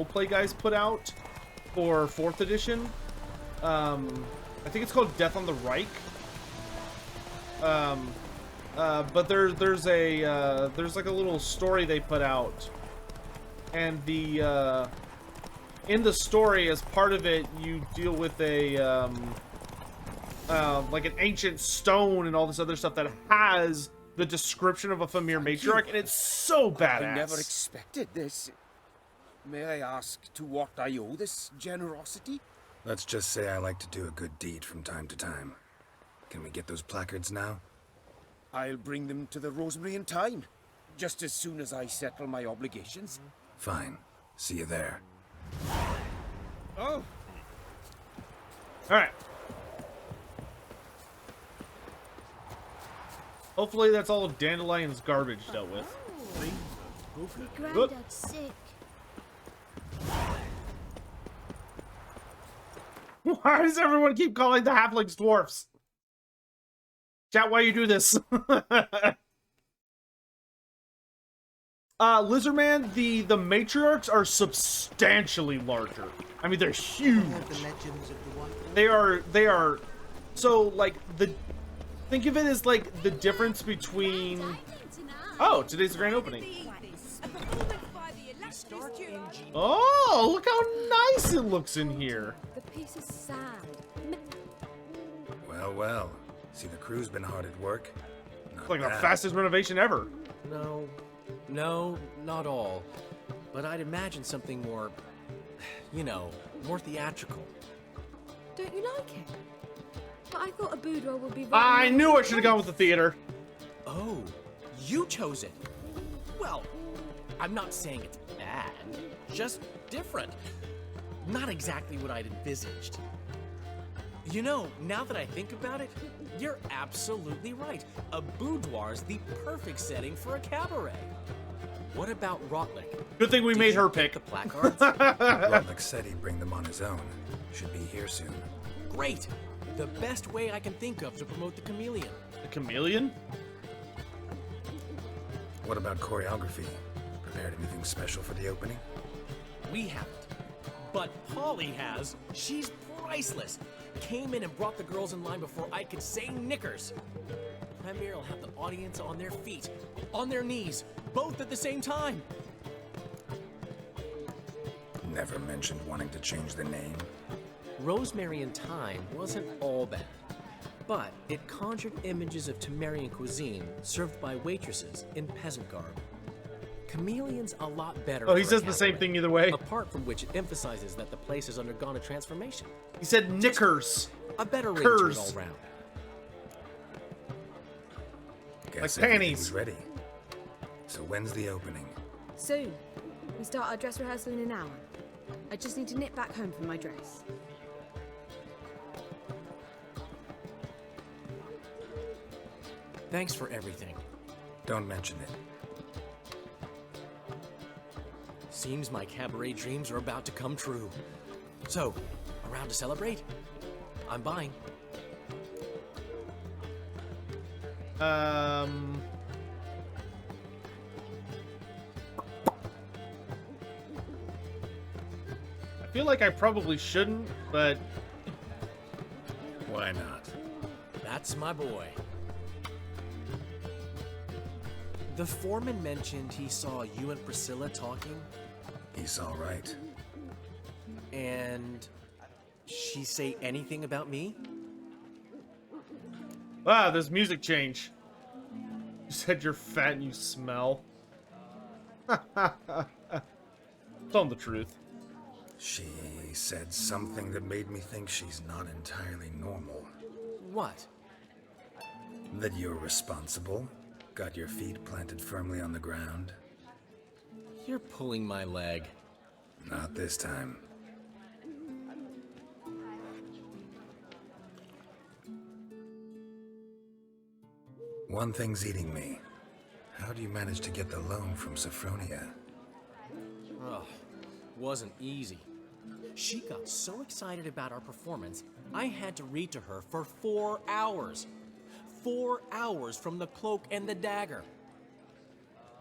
play guys put out for 4th edition. I think it's called Death on the Reich. But there's like a little story they put out, and in the story, as part of it, you deal with a like an ancient stone and all this other stuff that has the description of a Famir matriarch, and it's so badass. I never expected this. May I ask to what I owe this generosity? Let's just say I like to do a good deed from time to time. Can we get those placards now? I'll bring them to the Rosemary in time, just as soon as I settle my obligations. Fine. See you there. Oh! Alright. Hopefully that's all of Dandelion's garbage dealt with. My granddad's sick. Why does everyone keep calling the halflings dwarfs? Chat, why you do this? Lizardman, the matriarchs are substantially larger. I mean, they're huge. They are, so, like, think of it as, like, the difference between... Oh, today's the grand opening. Oh, look how nice it looks in here. The piece of sand. Well, well. See, the crew's been hard at work. It's like the fastest renovation ever. No, not all. But I'd imagine something more, you know, more theatrical. Don't you like it? But I thought a boudoir would be... I knew I should have gone with the theater. Oh, you chose it. Well, I'm not saying it's bad, just different. Not exactly what I'd envisaged. You know, now that I think about it, you're absolutely right. A boudoir's the perfect setting for a cabaret. What about Rotlick? Good thing we made her pick the placards. Rotlick said he'd bring them on his own. Should be here soon. Great! The best way I can think of to promote the chameleon. The chameleon? What about choreography? Prepared anything special for the opening? We haven't. But Polly has. She's priceless. Came in and brought the girls in line before I could say knickers. Premier will have the audience on their feet, on their knees, both at the same time. Never mentioned wanting to change the name. Rosemary in Time wasn't all bad, but it conjured images of Temerian cuisine served by waitresses in peasant garb. Chameleon's a lot better. Oh, he says the same thing either way. Apart from which it emphasizes that the place has undergone a transformation. He said knickers. A better ring to it all Kers. round. Guess Like panties. everything's ready. So when's the opening? Soon. We start our dress rehearsal in an hour. I just need to nip back home for my dress. Thanks for everything. Don't mention it. Seems my cabaret dreams are about to come true. So, around to celebrate? I'm buying. I feel like I probably shouldn't, but Why not? That's my boy. The foreman mentioned he saw you and Priscilla talking, He's all right. and she say anything about me? wow, there's music change. You said you're fat and you smell. Tell him the truth. She said something that made me think she's not entirely normal. What? That you're responsible, got your feet planted firmly on the ground. You're pulling my leg. Not this time. One thing's eating me. How do you manage to get the loan from Sophronia? Ugh, wasn't easy. She got so excited about our performance, I had to read to her for 4 hours. 4 hours from the Cloak and the Dagger.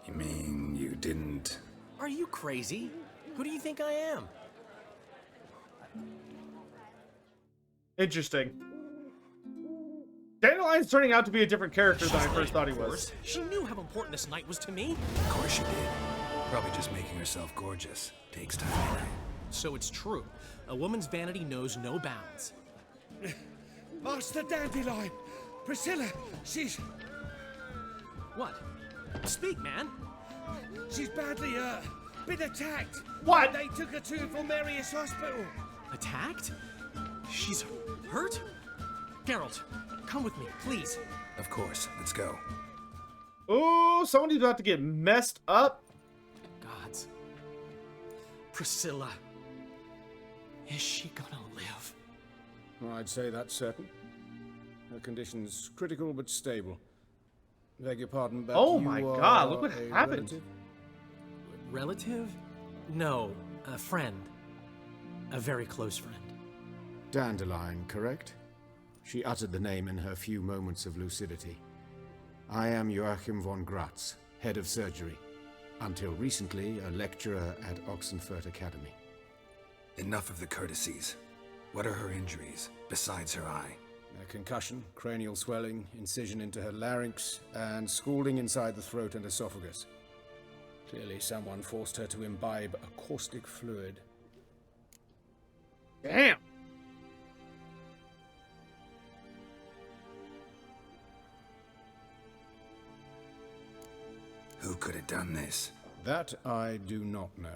You mean you didn't... Are you crazy? Who do you think I am? Interesting. Dandelion's turning out to be a different character than I first thought he was. She knew how important this night was to me. Of course she did. Probably just making herself gorgeous. Takes time anyway. So it's true. A woman's vanity knows no bounds. Master Dandelion! Priscilla, she's What? Speak, man. badly, been attacked. What? They took her to Vulmerius Hospital. Attacked? She's hurt? Geralt, come with me, please. Of course. Let's go. Oh, somebody's about to get messed up. Gods. Priscilla. Is she gonna live? I'd say that's certain. Her condition's critical but stable. Beg your pardon, but Oh you my are God, look what a happened. relative? Relative? No, a friend. A very close friend. Dandelion, correct? She uttered the name in her few moments of lucidity. I am Joachim von GRATZ, head of surgery. Until recently, a lecturer at Oxenfurt Academy. Enough of the courtesies. What are her injuries, besides her eye? A concussion, cranial swelling, incision into her larynx, and scalding inside the throat and esophagus. Clearly someone forced her to imbibe a caustic fluid. Damn. Who could have done this? That I do not know.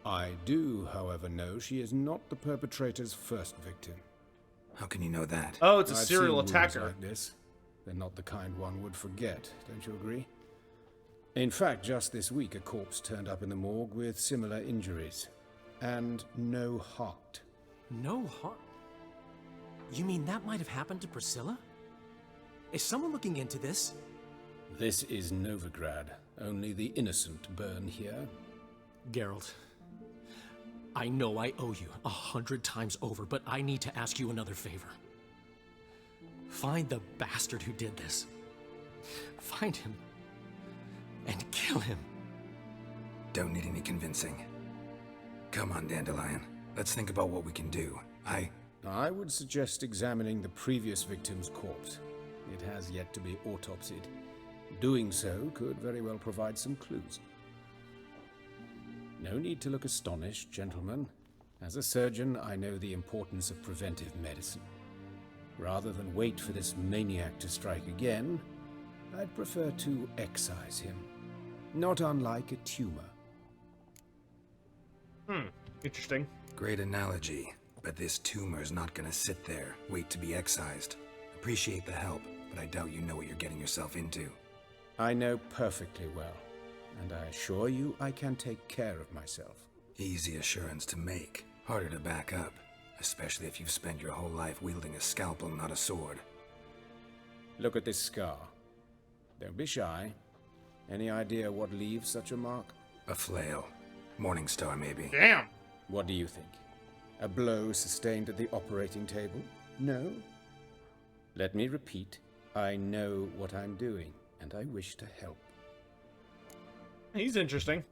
I do, however, know she is not the perpetrator's first victim. How can you know that? Oh, it's a I've serial seen wounds attacker. like this. They're not the kind one would forget, don't you agree? In fact, just this week, a corpse turned up in the morgue with similar injuries. And no heart. No heart? You mean that might have happened to Priscilla? Is someone looking into this? This is Novigrad. Only the innocent burn here. Geralt, I know I owe you 100 times over, but I need to ask you another favor. Find the bastard who did this. Find him and kill him. Don't need any convincing. Come on, Dandelion. Let's think about what we can do. I would suggest examining the previous victim's corpse. It has yet to be autopsied. Doing so could very well provide some clues. No need to look astonished, gentlemen. As a surgeon, I know the importance of preventive medicine. Rather than wait for this maniac to strike again, I'd prefer to excise him. Not unlike a tumor. Interesting. Great analogy, but this tumor's not gonna sit there, wait to be excised. Appreciate the help, but I doubt you know what you're getting yourself into. I know perfectly well, and I assure you I can take care of myself. Easy assurance to make, harder to back up, especially if you've spent your whole life wielding a scalpel, not a sword. Look at this scar. Don't be shy. Any idea what leaves such a mark? A flail. Morningstar, maybe. Damn. What do you think? A blow sustained at the operating table? No? Let me repeat. I know what I'm doing, and I wish to help. He's interesting.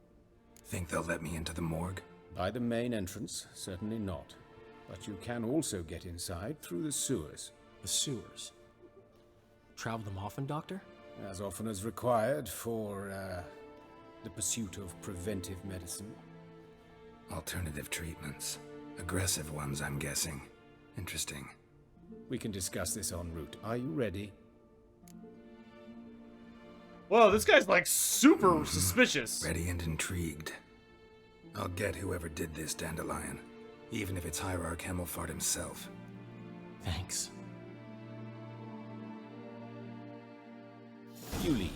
Think they'll let me into the morgue? By the main entrance, certainly not. But you can also get inside through the sewers. The sewers. Travel them often, Doctor? As often as required for, the pursuit of preventive medicine. Alternative treatments. Aggressive ones, I'm guessing. Interesting. We can discuss this en route. Are you ready? Whoa, this guy's like super suspicious. Ready and intrigued. I'll get whoever did this, Dandelion. Even if it's Hierarch Hemmelfart himself. Thanks. You lead.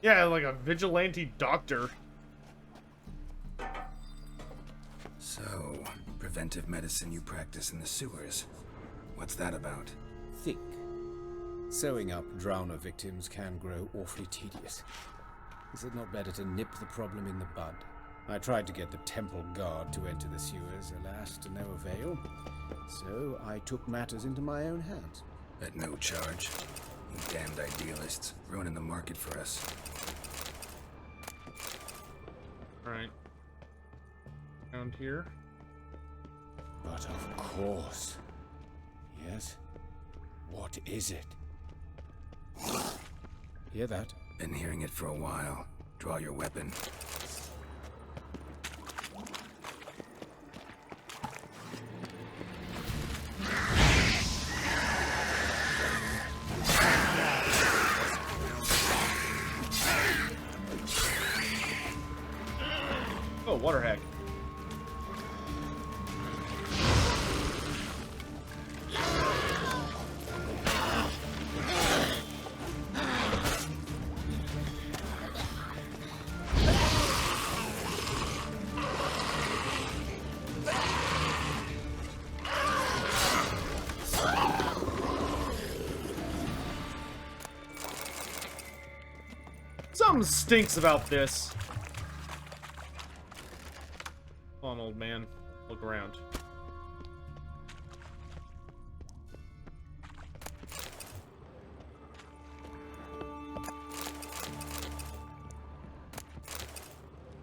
Yeah, like a vigilante doctor. So, preventive medicine you practice in the sewers. What's that about? Think. Sewing up drowner victims can grow awfully tedious. Is it not better to nip the problem in the bud? I tried to get the temple guard to enter the sewers, alas, to no avail. So I took matters into my own hands. At no charge. You damned idealists, ruining the market for us. Alright. Around here. But of course. Yes? What is it? Hear that? Been hearing it for a while. Draw your weapon. Oh, water hag. Something stinks about this. Come on, old man. Look around.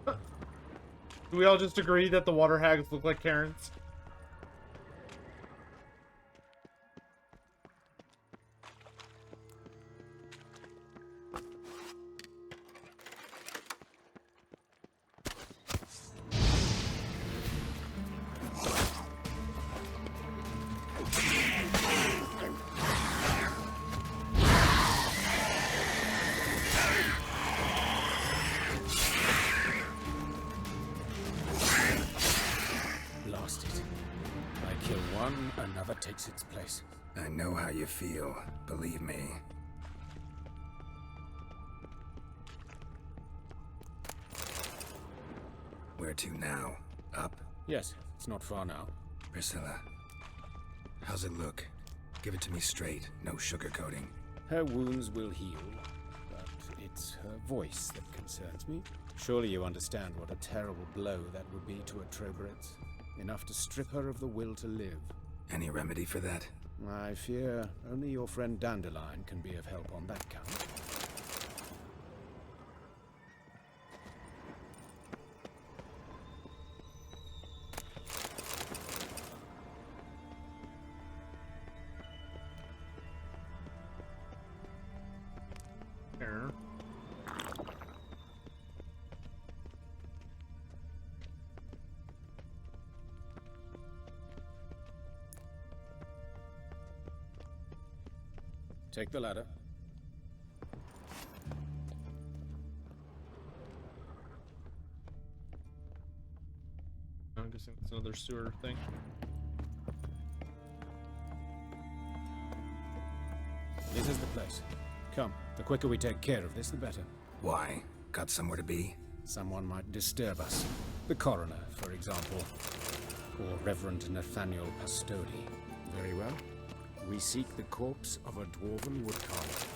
Do we all just agree that the water hags look like Karens? Another takes its place. I know how you feel, believe me. Where to now? Up? Yes, it's not far now. Priscilla, how's it look? Give it to me straight, no sugarcoating. Her wounds will heal, but it's her voice that concerns me. Surely you understand what a terrible blow that would be to a Trogratz. Enough to strip her of the will to live. Any remedy for that? I fear only your friend Dandelion can be of help on that count. Here. Take the ladder. I'm guessing it's another sewer thing. This is the place. Come, the quicker we take care of this, the better. Why? Got somewhere to be? Someone might disturb us. The coroner, for example. Or Reverend Nathaniel Pastodi. Very well. We seek the corpse of a dwarven woodcarver.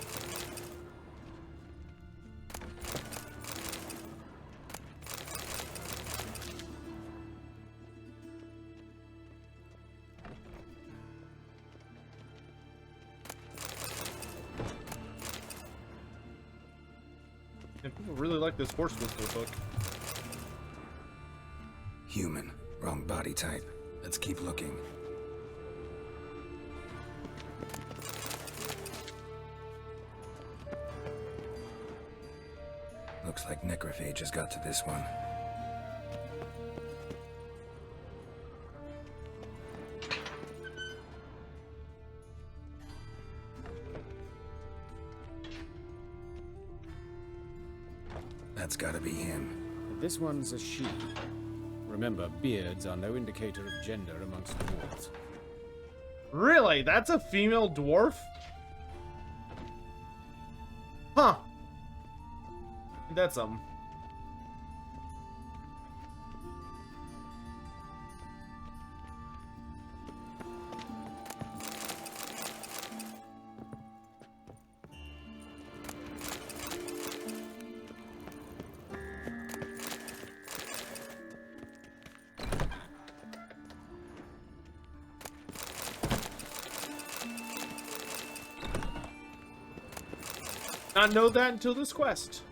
And people really like this horse whistle book. Human. Wrong body type. Let's keep looking. Looks like necrophages got to this one. That's gotta be him. This one's a she. Remember, beards are no indicator of gender amongst dwarves. Really? That's a female dwarf? Huh. That's something. Not know that until this quest.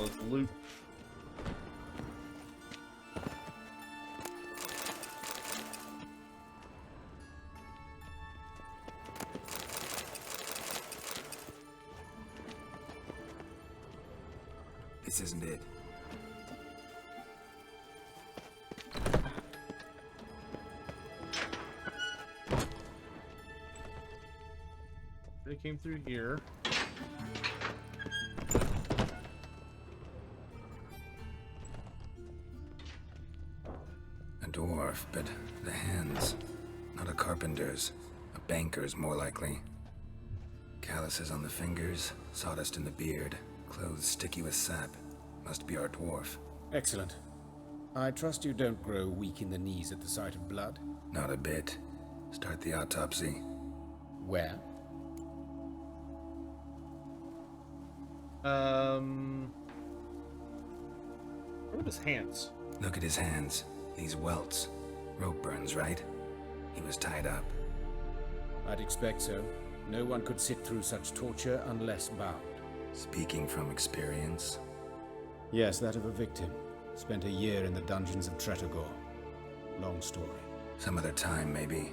all this loot. This isn't it. They came through here. A dwarf, but the hands. Not a carpenter's. A banker's, more likely. Calluses on the fingers, sawdust in the beard, clothes sticky with sap. Must be our dwarf. Excellent. I trust you don't grow weak in the knees at the sight of blood. Not a bit. Start the autopsy. Where? What are his hands? Look at his hands. These welts. Rope burns, right? He was tied up. I'd expect so. No one could sit through such torture unless bound. Speaking from experience. Yes, that of a victim. Spent a year in the dungeons of Tretogor. Long story. Some other time, maybe.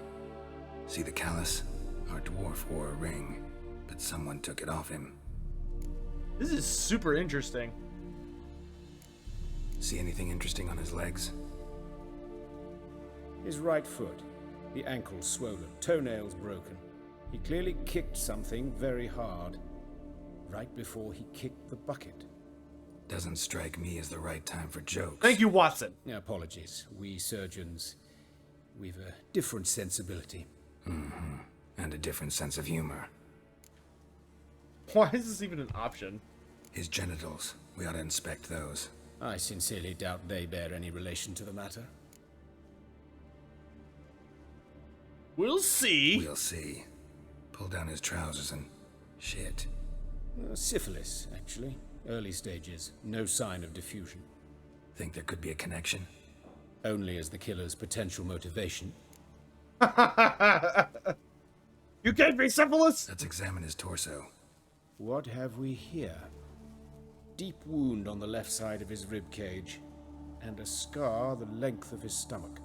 See the callus? Our dwarf wore a ring, but someone took it off him. This is super interesting. See anything interesting on his legs? His right foot. The ankle swollen, toenails broken. He clearly kicked something very hard. Right before he kicked the bucket. Doesn't strike me as the right time for jokes. Thank you, Watson. Apologies. We surgeons, we've a different sensibility. Mm-hmm. And a different sense of humor. Why is this even an option? His genitals. We ought to inspect those. I sincerely doubt they bear any relation to the matter. We'll see. We'll see. Pull down his trousers and... shit. Syphilis, actually. Early stages. No sign of diffusion. Think there could be a connection? Only as the killer's potential motivation. You gave me syphilis? Let's examine his torso. What have we here? Deep wound on the left side of his rib cage, and a scar the length of his stomach.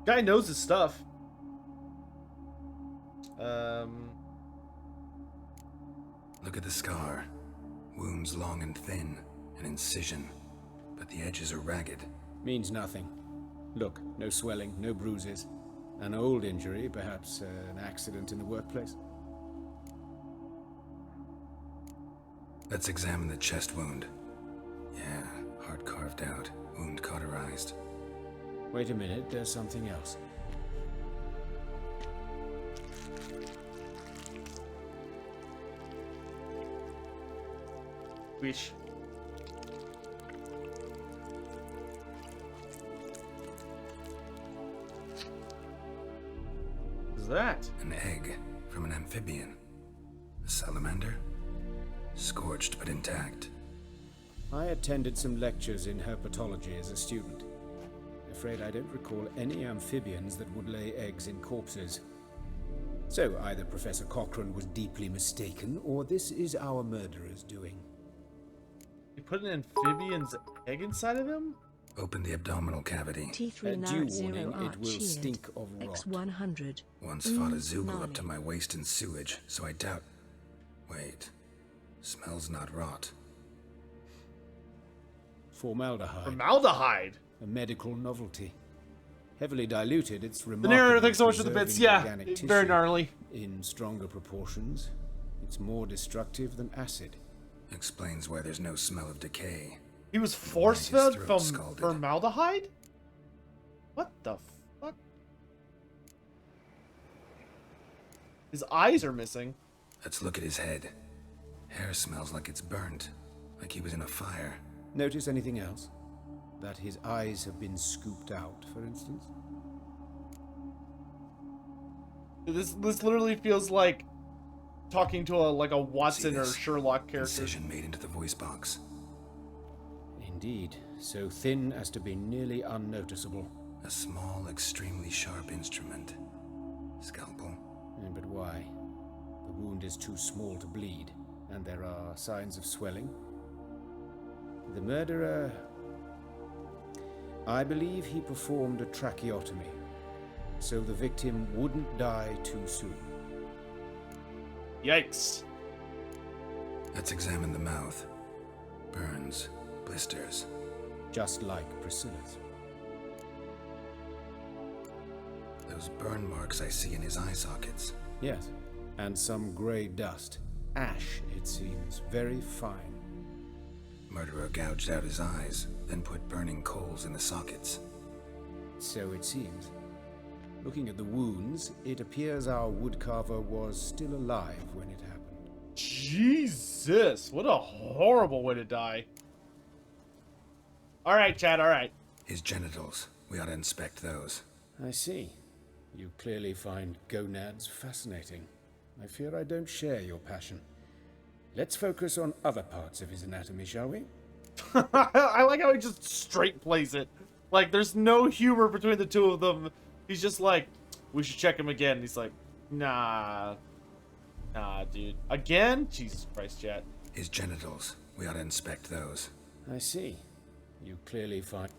Guy knows his stuff. Look at the scar. Wounds long and thin. An incision. But the edges are ragged. Means nothing. Look, no swelling, no bruises. An old injury, perhaps an accident in the workplace. Let's examine the chest wound. Yeah, heart carved out. Wound cauterized. Wait a minute, there's something else. Wish. What is that? An egg from an amphibian. A salamander? Scorched but intact. I attended some lectures in herpetology as a student. Afraid I don't recall any amphibians that would lay eggs in corpses. So either Professor Cochrane was deeply mistaken, or this is our murderer's doing. You put an amphibian's egg inside of him? Open the abdominal cavity. Due warning, it will stink of rot. X100. Once fought a Zoogle up to my waist in sewage, so I doubt... Wait. Smells not rot. Formaldehyde. Formaldehyde? A medical novelty. Heavily diluted, it's The remarkable. narrator, thanks so much for the bits. Yeah, very gnarly. In stronger proportions, it's more destructive than acid. Explains why there's no smell of decay. He was force-fed His throat from scalded. formaldehyde? What the fuck? His eyes are missing. Let's look at his head. Hair smells like it's burnt. Like he was in a fire. Notice anything else? That his eyes have been scooped out, for instance? This literally feels like talking to a Watson See or this? Sherlock character. Incision made into the voice box. Indeed, so thin as to be nearly unnoticeable. A small, extremely sharp instrument. Scalpel. But why? The wound is too small to bleed. and there are signs of swelling. The murderer... I believe he performed a tracheotomy, so the victim wouldn't die too soon. Yikes. Let's examine the mouth. Burns, blisters. Just like Priscilla's. Those burn marks I see in his eye sockets. Yes, and some grey dust. Ash, it seems. Very fine. Murderer gouged out his eyes, then put burning coals in the sockets. So it seems. Looking at the wounds, it appears our woodcarver was still alive when it happened. Jesus, what a horrible way to die. Alright, Chad, alright. His genitals. We ought to inspect those. I see. You clearly find gonads fascinating. I fear I don't share your passion. Let's focus on other parts of his anatomy, shall we? I like how he just straight plays it. Like, there's no humor between the two of them. He's just like, we should check him again. He's like, nah. Nah, dude. Again? Jesus Christ, chat. His genitals. We ought to inspect those. I see. You clearly find...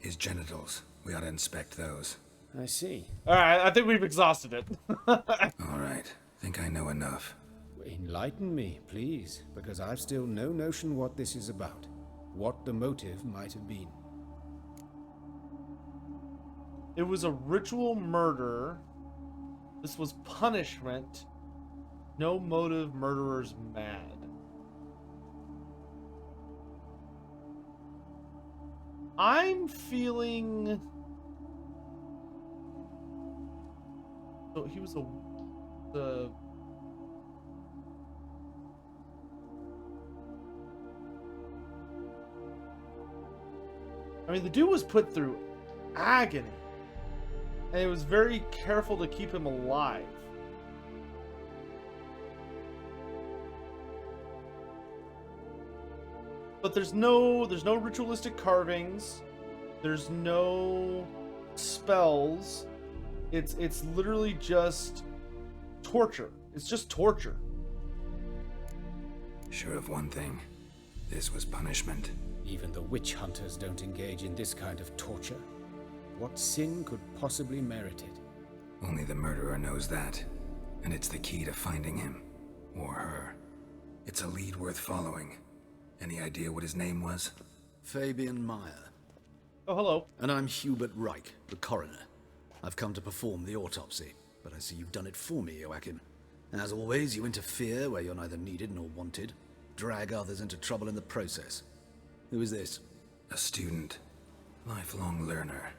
His genitals. We ought to inspect those. I see. Alright, I think we've exhausted it. Alright. Think I know enough. Enlighten me, please, because I've still no notion what this is about. What the motive might have been. It was a ritual murder. This was punishment. No motive, murderer's mad. I'm feeling... So he was the... I mean, the dude was put through agony. And it was very careful to keep him alive. But there's no ritualistic carvings. There's no spells. It's literally just torture. It's just torture. Sure of one thing. This was punishment. Even the witch hunters don't engage in this kind of torture. What sin could possibly merit it? Only the murderer knows that. And it's the key to finding him. Or her. It's a lead worth following. Any idea what his name was? Fabian Meyer. Oh, hello. And I'm Hubert Reich, the coroner. I've come to perform the autopsy, but I see you've done it for me, Joachim. As always, you interfere where you're neither needed nor wanted. Drag others into trouble in the process. Who is this? A student. Lifelong learner.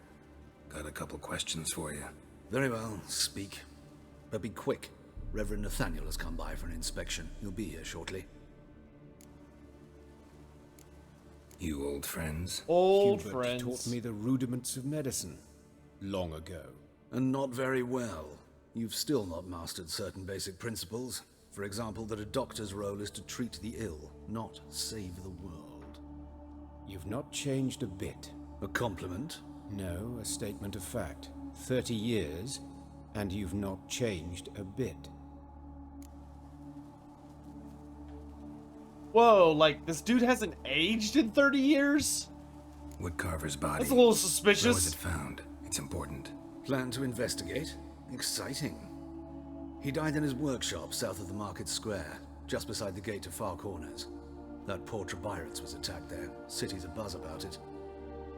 Got a couple questions for you. Very well, speak. But be quick. Reverend Nathaniel has come by for an inspection. He'll be here shortly. You old friends? Old Hubert friends. taught me the rudiments of medicine. Long ago. And not very well. You've still not mastered certain basic principles. For example, that a doctor's role is to treat the ill, not save the world. You've not changed a bit. A compliment? No, a statement of fact. 30 years, and you've not changed a bit. Whoa, like, this dude hasn't aged in 30 years? Woodcarver's body. That's a little Where was suspicious. it found? It's important. Plan to investigate? Exciting. He died in his workshop south of the market square, just beside the gate to Far Corners. That poor Trebirates was attacked there. City's abuzz about it.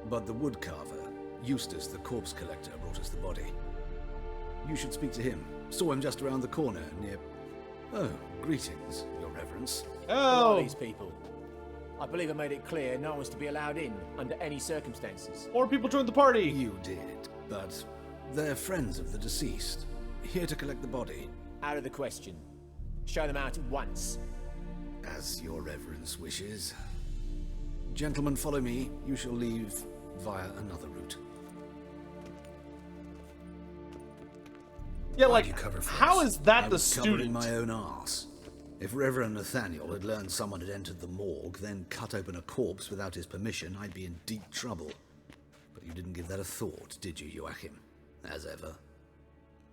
But the woodcarver, Eustace the corpse collector, brought us the body. You should speak to him. Saw him just around the corner near... Oh, greetings, your reverence. Who are Oh, these people? I believe I made it clear no one's to be allowed in under any circumstances. more people joined the party. You did, but they're friends of the deceased. Here to collect the body. Out of the question. Show them out at once. As your reverence wishes. Gentlemen, follow me. You shall leave via another route. Yeah, Why'd like, you cover for how us? is that I the was covering student? my own arse. If Reverend Nathaniel had learned someone had entered the morgue, then cut open a corpse without his permission, I'd be in deep trouble. But you didn't give that a thought, did you, Joachim? As ever.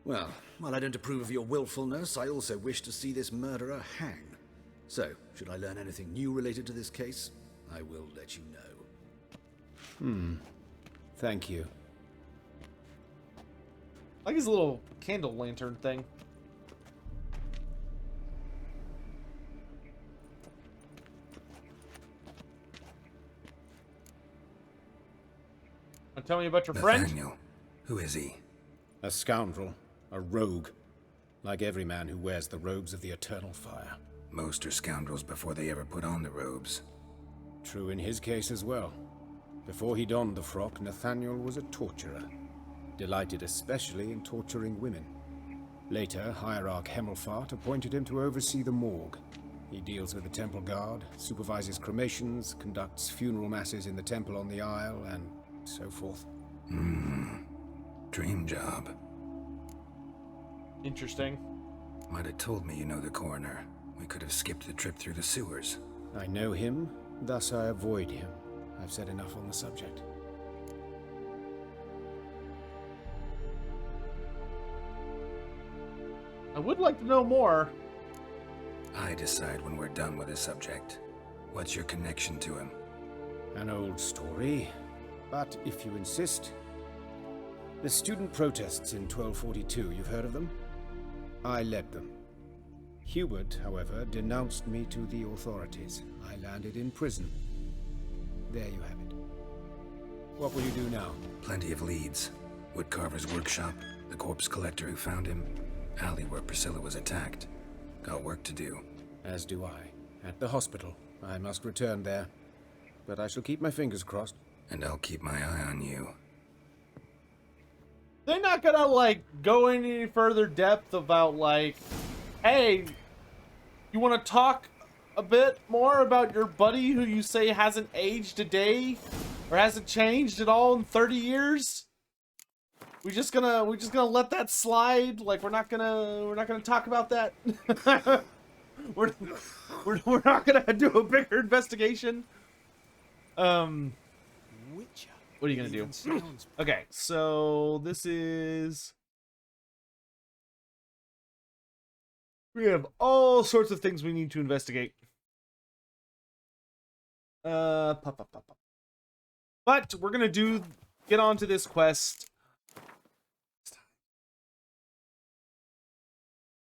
Well, while I don't approve of your willfulness, I also wish to see this murderer hang. So, should I learn anything new related to this case, I will let you know. Thank you. I like his little candle lantern thing. Tell me about your friend. Nathaniel. Who is he? A scoundrel. A rogue. Like every man who wears the robes of the eternal fire. Most are scoundrels before they ever put on the robes. True in his case as well. Before he donned the frock, Nathaniel was a torturer. Delighted especially in torturing women. Later, Hierarch Hemmelfart appointed him to oversee the morgue. He deals with the temple guard, supervises cremations, conducts funeral masses in the temple on the Isle, and so forth. Dream job. Interesting. Might have told me you know the coroner. We could have skipped the trip through the sewers. I know him, thus I avoid him. I've said enough on the subject. I would like to know more. I decide when we're done with the subject. What's your connection to him? An old story, but if you insist. The student protests in 1242, you've heard of them? I led them. Hubert, however, denounced me to the authorities. I landed in prison. There you have it. What will you do now? Plenty of leads. Woodcarver's workshop, the corpse collector who found him, alley where Priscilla was attacked. Got work to do. As do I. At the hospital. I must return there. But I shall keep my fingers crossed. And I'll keep my eye on you. They're not gonna, like, go any further depth about, like, hey, you want to talk a bit more about your buddy who you say hasn't aged a day or hasn't changed at all in 30 years? We're just gonna let that slide. Like, we're not gonna talk about that. we're not gonna do a bigger investigation. What are you gonna do? Okay, so this is. We have all sorts of things we need to investigate. But we're gonna get on to this quest